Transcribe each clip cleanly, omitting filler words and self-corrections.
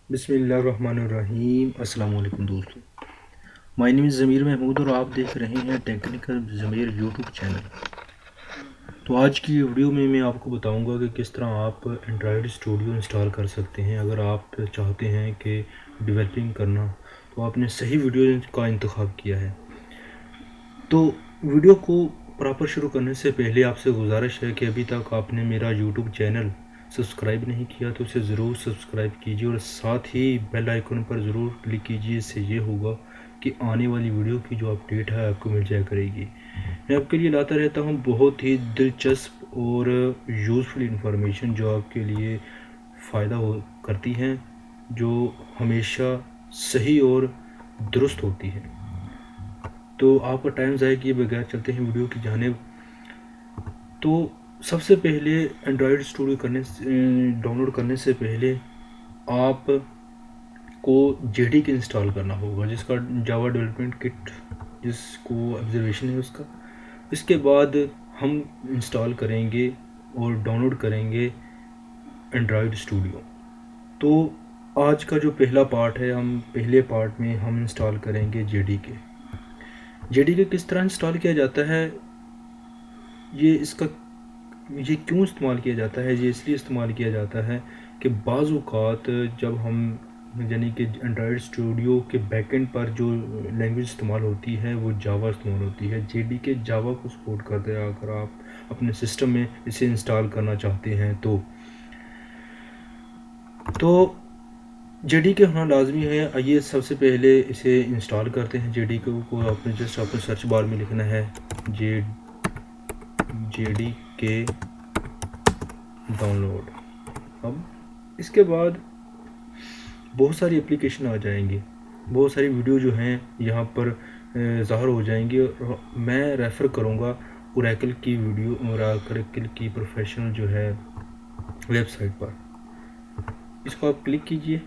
بسم اللہ الرحمن الرحیم۔ السلام علیکم دوستو، مائی نیم از ضمیر محمود اور آپ دیکھ رہے ہیں ٹیکنیکل ضمیر یوٹیوب چینل۔ تو آج کی ویڈیو میں آپ کو بتاؤں گا کہ کس طرح آپ اینڈرائڈ اسٹوڈیو انسٹال کر سکتے ہیں۔ اگر آپ چاہتے ہیں کہ ڈیولپنگ کرنا تو آپ نے صحیح ویڈیو کا انتخاب کیا ہے۔ تو ویڈیو کو پراپر شروع کرنے سے پہلے آپ سے گزارش ہے کہ ابھی تک آپ نے میرا یوٹیوب چینل سبسکرائب نہیں کیا تو اسے ضرور سبسکرائب کیجیے اور ساتھ ہی بیل آئیکن پر ضرور کلک کیجیے۔ اس سے یہ ہوگا کہ آنے والی ویڈیو کی جو اپڈیٹ ہے آپ کو مل جایا کرے گی۔ میں آپ کے لیے لاتا رہتا ہوں بہت ہی دلچسپ اور یوزفل انفارمیشن جو آپ کے لیے فائدہ کرتی ہیں، جو ہمیشہ صحیح اور درست ہوتی ہے۔ تو آپ کا ٹائم ضائع کیے بغیر چلتے ہیں ویڈیو کی جانب۔ تو سب سے پہلے اینڈرائڈ اسٹوڈیو ڈاؤن لوڈ کرنے سے پہلے آپ کو جے ڈی کے انسٹال کرنا ہوگا، جس کا جاوا ڈیولپمنٹ کٹ جس کو آبزرویشن ہے اس کا۔ اس کے بعد ہم انسٹال کریں گے اور ڈاؤن لوڈ کریں گے اینڈرائڈ اسٹوڈیو۔ تو آج کا جو پہلا پارٹ ہے، پہلے پارٹ میں ہم انسٹال کریں گے جے ڈی کے۔ جے ڈی کے کس طرح انسٹال کیا جاتا ہے، یہ کیوں استعمال کیا جاتا ہے؟ یہ اس لیے استعمال کیا جاتا ہے کہ بعض اوقات جب ہم یعنی کہ اینڈرائڈ اسٹوڈیو کے بیک اینڈ پر جو لینگویج استعمال ہوتی ہے وہ جاوا استعمال ہوتی ہے۔ جے ڈی کے جاوا کو سپورٹ کرتے ہیں۔ اگر آپ اپنے سسٹم میں اسے انسٹال کرنا چاہتے ہیں تو جے ڈی کے ہونا لازمی ہے۔ آئیے سب سے پہلے اسے انسٹال کرتے ہیں۔ جے ڈی کو آپ نے جسٹ اپنے سرچ بار میں لکھنا ہے جے ڈی کے ڈاؤن لوڈ۔ اب اس کے بعد بہت ساری اپلیکیشن آ جائیں گی، بہت ساری ویڈیو جو ہیں یہاں پر ظاہر ہو جائیں گی۔ میں ریفر کروں گا اوریکل کی ویڈیو، اوریکل کی پروفیشنل جو ہے ویب سائٹ پر۔ اس کو آپ کلک کیجئے۔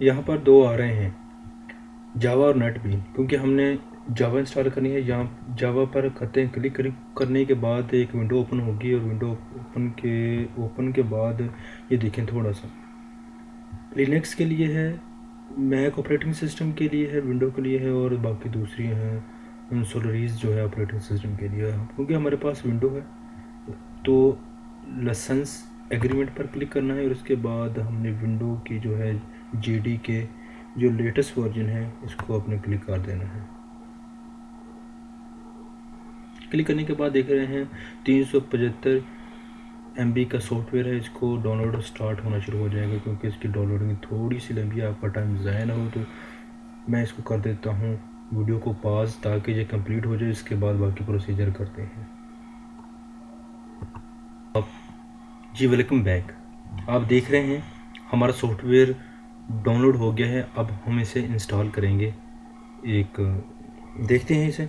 یہاں پر دو آ رہے ہیں، جاوا اور نیٹ بین۔ کیونکہ ہم نے جاوا انسٹال کرنی ہے، یہاں جاوا پر کرتے ہیں کلک کرنے کے بعد ایک ونڈو اوپن ہوگی، اور ونڈو اوپن کے بعد یہ دیکھیں تھوڑا سا لینکس کے لیے ہے، میک آپریٹنگ سسٹم کے لیے ہے، ونڈو کے لیے ہے، اور باقی دوسری ہیں سولریز جو ہے آپریٹنگ سسٹم کے لیے۔ کیونکہ ہمارے پاس ونڈو ہے تو لائسنس ایگریمنٹ پر کلک کرنا ہے، اور اس کے بعد ہم نے ونڈو کی جو ہے جے ڈی کے جو لیٹسٹ ورژن ہے اس کو اپنے کلک کر دینا ہے۔ کلک کرنے کے بعد دیکھ رہے ہیں 375 MB کا سافٹ ویئر ہے، اس کو ڈاؤن لوڈ سٹارٹ ہونا شروع ہو جائے گا۔ کیونکہ اس کی ڈاؤن لوڈنگ تھوڑی سی لمبی ہے، آپ کا ٹائم ضائع نہ ہو تو میں اس کو کر دیتا ہوں ویڈیو کو پاز، تاکہ یہ کمپلیٹ ہو جائے۔ اس کے بعد باقی پروسیجر کرتے ہیں۔ جی ویلکم بیک۔ آپ دیکھ رہے ہیں ہمارا سافٹ ویئر ڈاؤن لوڈ ہو گیا ہے۔ اب ہم اسے انسٹال کریں گے۔ دیکھتے ہیں، اسے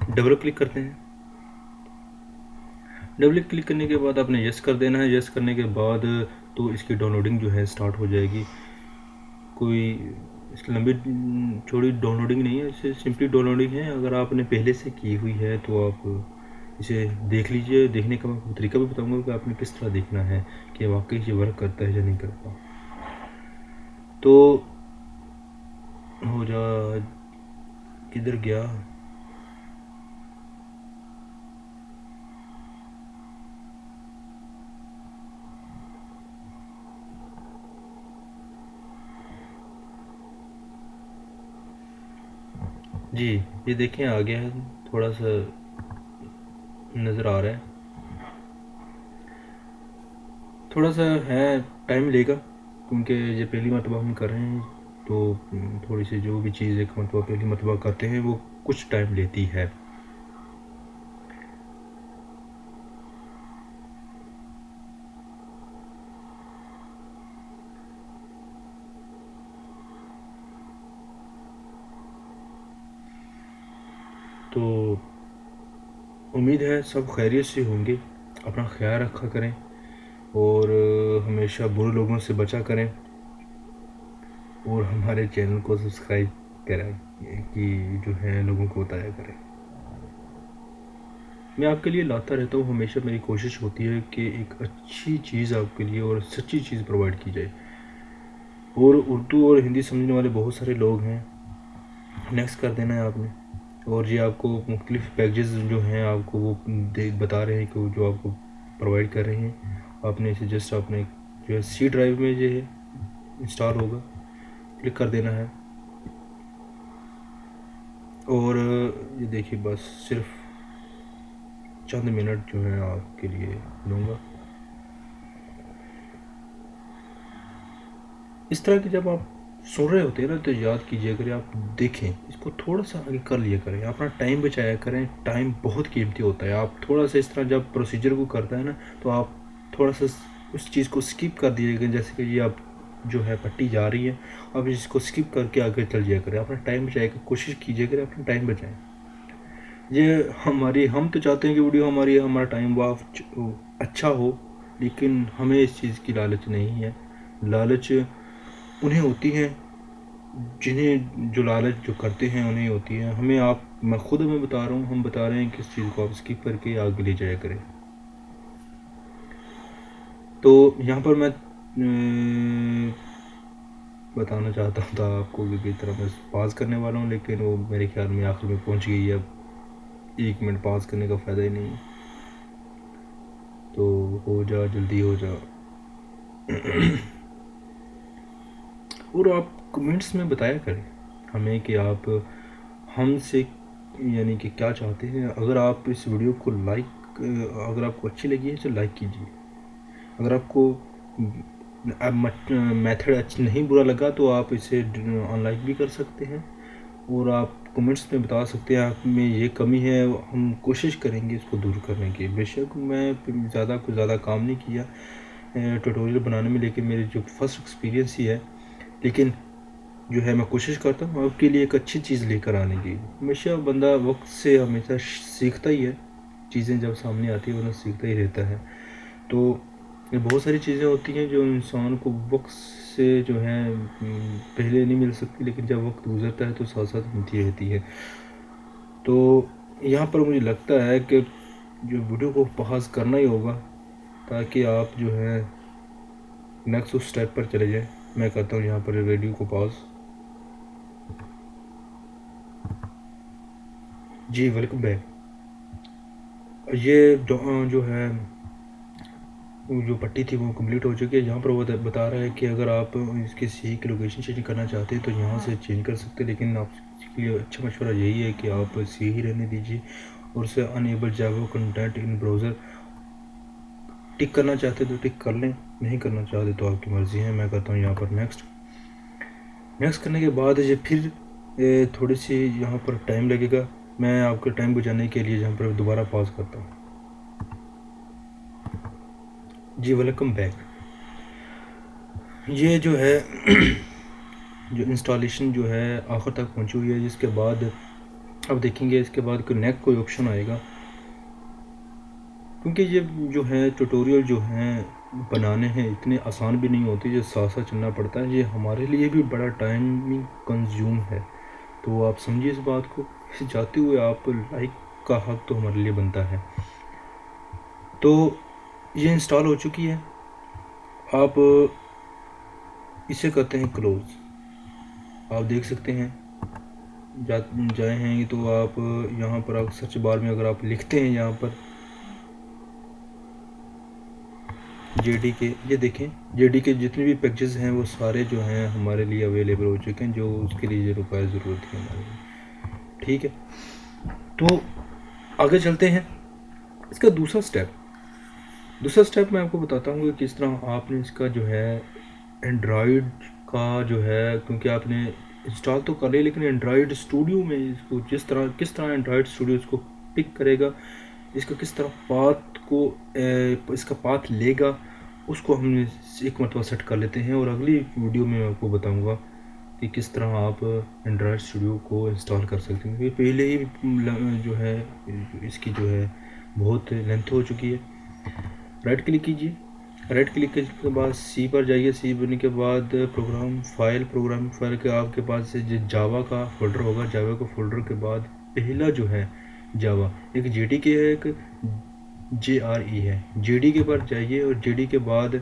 ڈبل کلک کرتے ہیں۔ ڈبل کلک کرنے کے بعد آپ نے یس کر دینا ہے۔ یس کرنے کے بعد تو اس کی ڈاؤن لوڈنگ جو ہے سٹارٹ ہو جائے گی۔ کوئی اس کی لمبی چوڑی ڈاؤن لوڈنگ نہیں ہے، اسے سمپلی ڈاؤن لوڈنگ ہے۔ اگر آپ نے پہلے سے کی ہوئی ہے تو آپ اسے دیکھ لیجئے۔ دیکھنے کا میں طریقہ بھی بتاؤں گا کہ آپ نے کس طرح دیکھنا ہے کہ واقعی یہ ورک کرتا ہے یا نہیں کرتا۔ تو ہو جا کدھر گیا؟ جی یہ دیکھیں آ گیا ہے، تھوڑا سا نظر آ رہا ہے، تھوڑا سا ہے، ٹائم لے گا کیونکہ یہ پہلی مرتبہ ہم کر رہے ہیں۔ تو تھوڑی سی جو بھی چیز ایک مرتبہ پہلی مرتبہ کرتے ہیں وہ کچھ ٹائم لیتی ہے۔ تو امید ہے سب خیریت سے ہوں گے۔ اپنا خیال رکھا کریں اور ہمیشہ برے لوگوں سے بچا کریں، اور ہمارے چینل کو سبسکرائب کہ جو ہے لوگوں کو بتایا کریں۔ میں آپ کے لیے لاتا رہتا ہوں، ہمیشہ میری کوشش ہوتی ہے کہ ایک اچھی چیز آپ کے لیے اور سچی چیز پرووائڈ کی جائے. اور اردو اور ہندی سمجھنے والے بہت سارے لوگ ہیں. نیکسٹ کر دینا ہے آپ نے. اور یہ آپ کو مختلف پیکجز جو ہیں آپ کو وہ بتا رہے ہیں کہ جو آپ کو پرووائڈ کر رہے ہیں. آپ نے اسے جسٹ آپ نے جو ہے سی ڈرائیو میں جو ہے انسٹال ہوگا، کلک کر دینا ہے. اور یہ دیکھیے بس صرف چند منٹ جو ہے آپ کے لیے لوں گا. اس طرح کی جب آپ سن رہے ہوتے ہیں نا تو یاد کیجیے کریں، آپ دیکھیں اس کو تھوڑا سا آگے کر لیا کریں، اپنا ٹائم بچایا کریں. ٹائم بہت قیمتی ہوتا ہے. آپ تھوڑا سا اس طرح جب پروسیجر کو کرتا ہے نا تو آپ تھوڑا سا اس چیز کو سکپ کر دیجیے گا. جیسے کہ یہ آپ جو ہے پٹی جا رہی ہے، آپ اس کو سکپ کر کے آگے چل جایا کریں. اپنا ٹائم بچائے گا، کوشش کیجیے کریں اپنا ٹائم بچائیں. یہ ہم تو چاہتے ہیں کہ ویڈیو ہمارا ٹائم اچھا ہو، لیکن ہمیں اس چیز کی لالچ نہیں ہے. لالچ انہیں ہوتی ہے جنہیں جو لالچ جو کرتے ہیں انہیں ہوتی ہے. میں بتا رہا ہوں، ہم بتا رہے ہیں کہ اس چیز کو آپ سکپ کر کے آگے لے جایا کریں. تو یہاں پر میں بتانا چاہتا تھا آپ کو کہ کس طرح میں پاز کرنے والا ہوں، لیکن وہ میرے خیال میں آخر میں پہنچ گئی ہے. اب 1 منٹ پاز کرنے کا فائدہ ہی نہیں. تو ہو جا، جلدی ہو جا. اور آپ کمنٹس میں بتایا کریں ہمیں کہ آپ ہم سے یعنی کہ کیا چاہتے ہیں. اگر آپ اس ویڈیو کو اگر آپ کو اچھی لگی ہے تو لائک کیجیے. اگر آپ کو میتھڈ نہیں برا لگا تو آپ اسے ان لائک بھی کر سکتے ہیں. اور آپ کمنٹس میں بتا سکتے ہیں آپ میں یہ کمی ہے، ہم کوشش کریں گے اس کو دور کرنے کی. بے شک میں زیادہ کام نہیں کیا ٹیوٹوریل بنانے میں، لیکن میری جو فرسٹ ایکسپیرینس ہی ہے. لیکن جو ہے میں کوشش کرتا ہوں آپ کے لیے ایک اچھی چیز لے کر آنے کی. ہمیشہ بندہ وقت سے ہمیشہ سیکھتا ہی ہے. چیزیں جب سامنے آتی ہیں وہ سیکھتا ہی رہتا ہے. تو بہت ساری چیزیں ہوتی ہیں جو انسان کو وقت سے جو ہے پہلے نہیں مل سکتی، لیکن جب وقت گزرتا ہے تو ساتھ ساتھ ملتی رہتی ہے. تو یہاں پر مجھے لگتا ہے کہ جو ویڈیو کو پاز کرنا ہی ہوگا تاکہ آپ جو ہے نیکسٹ اسٹیپ پر چلے جائیں. میں کرتا ہوں یہاں پر ویڈیو کو پاز. جی ویلکم بیک. یہ جو ہے جو پٹی تھی وہ کمپلیٹ ہو چکی ہے. یہاں پر وہ بتا رہا ہے کہ اگر آپ اس کی سی کی لوکیشن چینج کرنا چاہتے ہیں تو یہاں سے چینج کر سکتے ہیں، لیکن آپ کے لیے اچھا مشورہ یہی ہے کہ آپ سی ہی رہنے دیجیے. اور اسے انیبل جاوا کنٹینٹ ان براؤزر ٹک کرنا چاہتے تو ٹک کر لیں، نہیں کرنا چاہتے تو آپ کی مرضی ہے. میں کرتا ہوں یہاں پر نیکسٹ کرنے کے بعد یہ پھر تھوڑی سی یہاں پر ٹائم لگے گا. میں آپ کا ٹائم بچانے کے لیے یہاں پر دوبارہ پاز کرتا ہوں. جی ویلکم بیک. یہ جو ہے جو انسٹالیشن جو ہے آخر تک پہنچی ہوئی ہے، جس کے بعد اب دیکھیں گے اس کے بعد کوئی آپشن آئے گا. کیونکہ یہ جو ہے ٹیوٹوریل جو ہیں بنانے ہیں اتنے آسان بھی نہیں ہوتے، یہ ساتھ چلنا پڑتا ہے. یہ ہمارے لیے بھی بڑا ٹائم کنزیوم ہے. تو آپ سمجھیے اس بات کو. جاتے ہوئے آپ لائک کا حق تو ہمارے لیے بنتا ہے. تو یہ انسٹال ہو چکی ہے. آپ اسے کرتے ہیں کلوز. آپ دیکھ سکتے ہیں جائے ہیں تو آپ یہاں پر آپ سرچ بار میں اگر آپ لکھتے ہیں یہاں پر JDK، یہ دیکھیں JDK جتنے بھی پیکجز ہیں وہ سارے جو ہیں ہمارے لیے اویلیبل ہو چکے ہیں، جو اس کے لیے روپئے ضرورت ہے ہمارے لیے. ٹھیک ہے، تو آگے چلتے ہیں. اس کا دوسرا سٹیپ میں آپ کو بتاتا ہوں کہ کس طرح آپ نے اس کا جو ہے اینڈرائیڈ کا جو ہے، کیونکہ آپ نے انسٹال تو کر لیا لیکن اینڈرائیڈ اسٹوڈیو میں اس کو کس طرح اینڈرائیڈ اسٹوڈیو اس کو پک کرے گا، اس کا کس طرح اس کا پاتھ لے گا، اس کو ہم نے ایک مرتبہ سیٹ کر لیتے ہیں. اور اگلی ویڈیو میں آپ کو بتاؤں گا کہ کس طرح آپ اینڈرائیڈ اسٹوڈیو کو انسٹال کر سکتے ہیں. کیونکہ پہلے ہی جو ہے اس کی جو ہے بہت لینتھ ہو چکی ہے. رائٹ کلک کیجیے. رائٹ کلک کرنے کے بعد سی پر جائیے. سی بننے کے بعد پروگرام فائل کے آپ کے پاس جاوا کا فولڈر ہوگا. جاوا کا فولڈر کے بعد پہلا جو ہے جاوا، ایک جے ڈی کے ہے، ایک جے آر ای ہے. جے ڈی کے پر جائیے اور جے ڈی کے بعد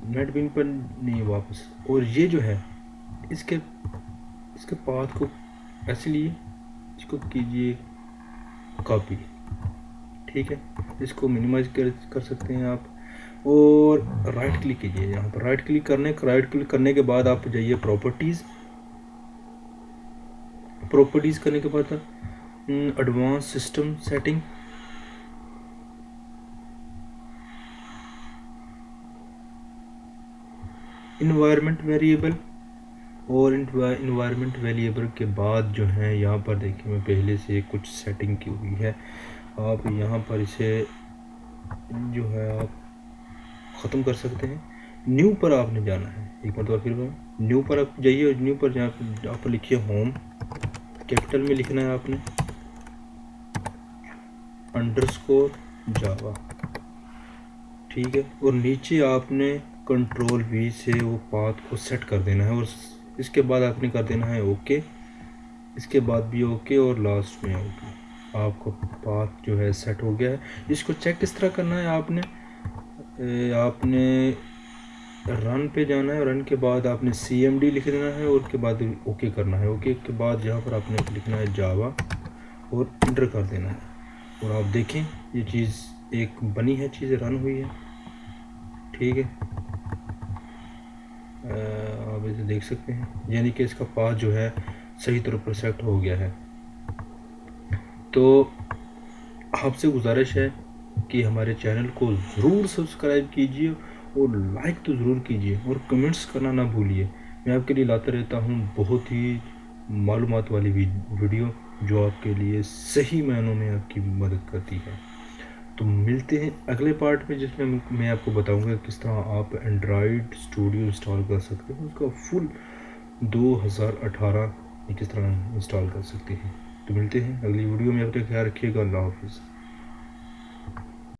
نیٹ بنگ پر نہیں واپس، اور یہ جو ہے اس کے پاتھ کو ایسے لیے اس کو کیجیے کاپی. ٹھیک ہے، اس کو منیمائز کر سکتے ہیں آپ، اور رائٹ کلک کیجیے یہاں پر. رائٹ کلک کرنے کے بعد آپ جائیے پراپرٹیز کرنے کے بعد advance system setting, environment variable, اور انوائرمنٹ ویریبل کے بعد جو ہے یہاں پر دیکھیں میں پہلے سے کچھ سیٹنگ کی ہوئی ہے. آپ یہاں پر اسے جو ہے آپ ختم کر سکتے ہیں. نیو پر آپ نے جانا ہے، ایک مرتبہ پھر نیو پر آپ جائیے، اور نیو پر جہاں آپ لکھیے ہوم، کیپٹل میں لکھنا ہے آپ نے _جاوا. ٹھیک ہے، اور نیچے آپ نے کنٹرول وی سے وہ پاتھ کو سیٹ کر دینا ہے، اور اس کے بعد آپ نے کر دینا ہے اوکے، اس کے بعد بھی اوکے، اور لاسٹ میں اوکے. آپ کو پاتھ جو ہے سیٹ ہو گیا ہے. اس کو چیک کس طرح کرنا ہے، آپ نے رن پہ جانا ہے، رن کے بعد آپ نے CMD لکھ دینا ہے، اور اس کے بعد اوکے کرنا ہے. اوکے کے بعد یہاں پر آپ نے لکھنا ہے جاوا اور انٹر کر دینا ہے، اور آپ دیکھیں یہ چیز ایک بنی ہے، چیز رن ہوئی ہے. ٹھیک ہے، آپ اسے دیکھ سکتے ہیں، یعنی کہ اس کا پاتھ جو ہے صحیح طور پر سیٹ ہو گیا ہے. تو آپ سے گزارش ہے کہ ہمارے چینل کو ضرور سبسکرائب کیجیے، اور لائک تو ضرور کیجیے، اور کمنٹس کرنا نہ بھولیے. میں آپ کے لیے لاتا رہتا ہوں بہت ہی معلومات والی ویڈیو جو آپ کے لیے صحیح معنوں میں آپ کی مدد کرتی ہے. تو ملتے ہیں اگلے پارٹ میں، جس میں میں آپ کو بتاؤں گا کس طرح آپ اینڈرائڈ اسٹوڈیو انسٹال کر سکتے ہیں، اس کا فل 2018 کس طرح انسٹال کر سکتے ہیں. تو ملتے ہیں اگلی ویڈیو میں، اپنا خیال رکھیے گا. اللہ حافظ.